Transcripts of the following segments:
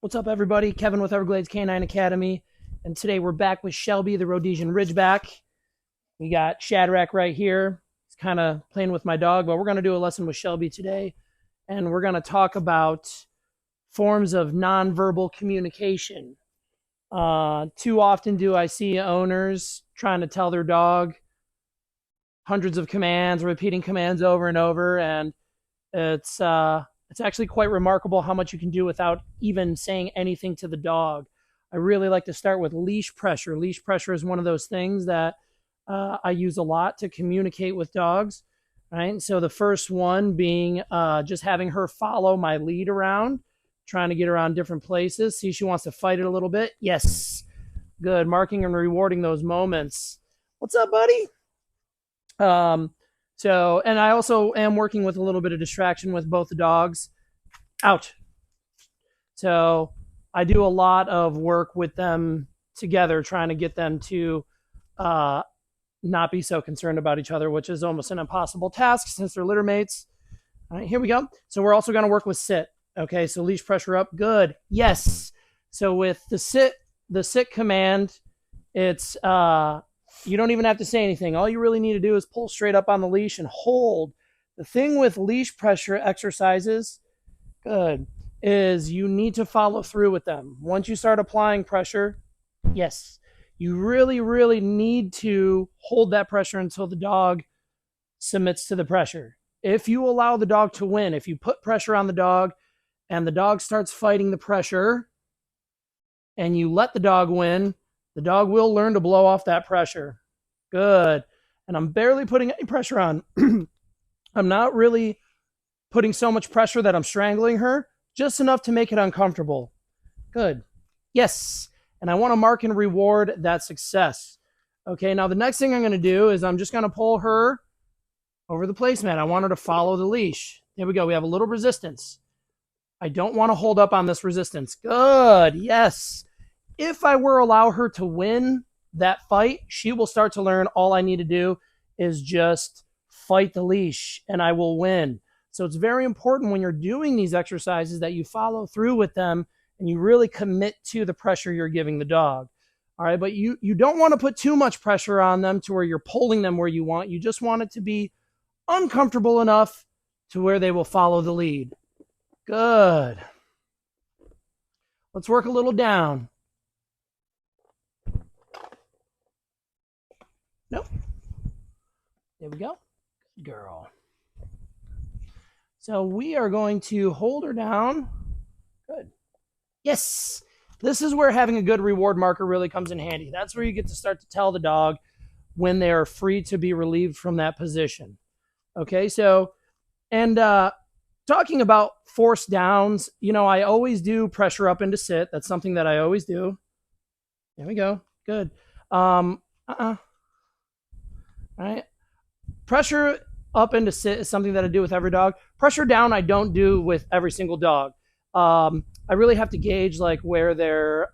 What's up, everybody? Kevin with Everglades Canine Academy, and today we're back with Shelby, the Rhodesian Ridgeback. We got Shadrach right here. He's kind of playing with my dog, but we're going to do a lesson with Shelby today, and we're going to talk about forms of nonverbal communication. Too often do I see owners trying to tell their dog hundreds of commands, repeating commands over and over, and it's actually quite remarkable how much you can do without even saying anything to the dog. I really like to start with leash pressure. Leash pressure is one of those things that I use a lot to communicate with dogs. Right. So the first one being just having her follow my lead around, trying to get around different places. See, she wants to fight it a little bit. Yes. Good. Marking and rewarding those moments. What's up, buddy? And I also am working with a little bit of distraction with both the dogs. Ouch. So I do a lot of work with them together, trying to get them to not be so concerned about each other, which is almost an impossible task since they're litter mates. All right, here we go. So we're also going to work with sit. Okay, so leash pressure up. Good. Yes. So with the sit command, it's you don't even have to say anything. All you really need to do is pull straight up on the leash and hold. The thing with leash pressure exercises, good, is you need to follow through with them. Once you start applying pressure, yes, you really, really need to hold that pressure until the dog submits to the pressure. If you allow the dog to win, if you put pressure on the dog and the dog starts fighting the pressure and you let the dog win, the dog will learn to blow off that pressure. Good. And I'm barely putting any pressure on. I'm not really putting so much pressure that I'm strangling her, just enough to make it uncomfortable. Good. Yes. And I want to mark and reward that success. Okay, now the next thing I'm going to do is I'm just going to pull her over the placemat. I want her to follow the leash. There we go. We have a little resistance. I don't want to hold up on this resistance. Good. Yes. If I were to allow her to win that fight, she will start to learn all I need to do is just fight the leash and I will win. So it's very important when you're doing these exercises that you follow through with them and you really commit to the pressure you're giving the dog. All right, but you don't want to put too much pressure on them to where you're pulling them where you want. You just want it to be uncomfortable enough to where they will follow the lead. Good. Let's work a little down. Nope. There we go. Good girl. So we are going to hold her down. Good. Yes. This is where having a good reward marker really comes in handy. That's where you get to start to tell the dog when they are free to be relieved from that position. Okay, so, and talking about force downs, I always do pressure up into sit. That's something that I always do. There we go. Good. All right. Pressure up into sit is something that I do with every dog. Pressure down I don't do with every single dog. I really have to gauge like where their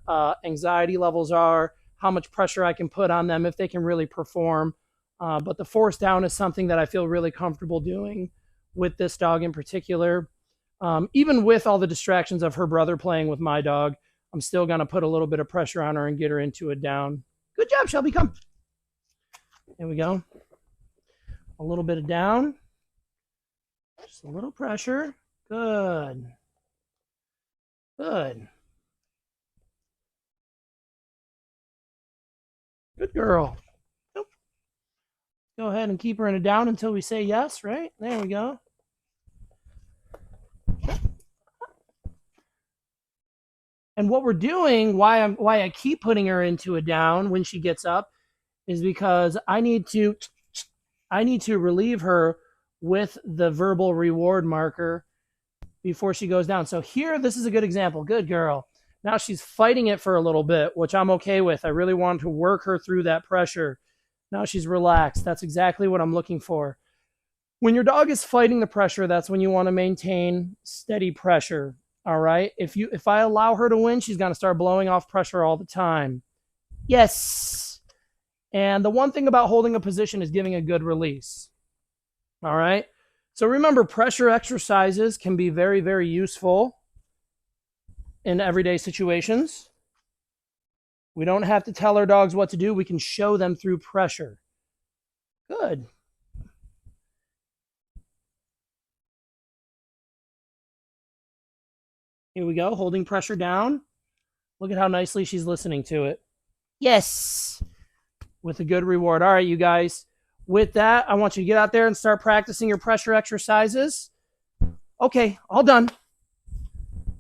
anxiety levels are, how much pressure I can put on them, if they can really perform. But the force down is something that I feel really comfortable doing with this dog in particular. Even with all the distractions of her brother playing with my dog, I'm still going to put a little bit of pressure on her and get her into a down. Good job, Shelby. Come. There we go. A little bit of down. Just a little pressure. Good. Good. Good girl. Nope. Go ahead and keep her in a down until we say yes, right? There we go. And what we're doing, why I keep putting her into a down when she gets up, is because I need to relieve her with the verbal reward marker before she goes down. So here, this is a good example. Good girl. Now she's fighting it for a little bit, which I'm okay with. I really want to work her through that pressure. Now she's relaxed. That's exactly what I'm looking for. When your dog is fighting the pressure, that's when you want to maintain steady pressure. All right. If I allow her to win, she's going to start blowing off pressure all the time. Yes. And the one thing about holding a position is giving a good release. All right. So remember, pressure exercises can be very, very useful in everyday situations. We don't have to tell our dogs what to do. We can show them through pressure. Good. Here we go, holding pressure down. Look at how nicely she's listening to it. Yes, with a good reward. All right, you guys. With that, I want you to get out there and start practicing your pressure exercises. Okay, all done.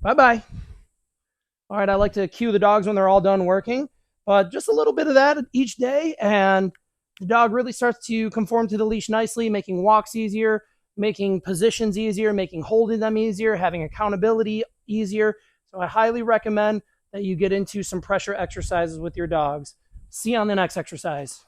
Bye-bye. All right, I like to cue the dogs when they're all done working, but just a little bit of that each day, and the dog really starts to conform to the leash nicely, making walks easier, making positions easier, making holding them easier, having accountability easier. So I highly recommend that you get into some pressure exercises with your dogs. See you on the next exercise.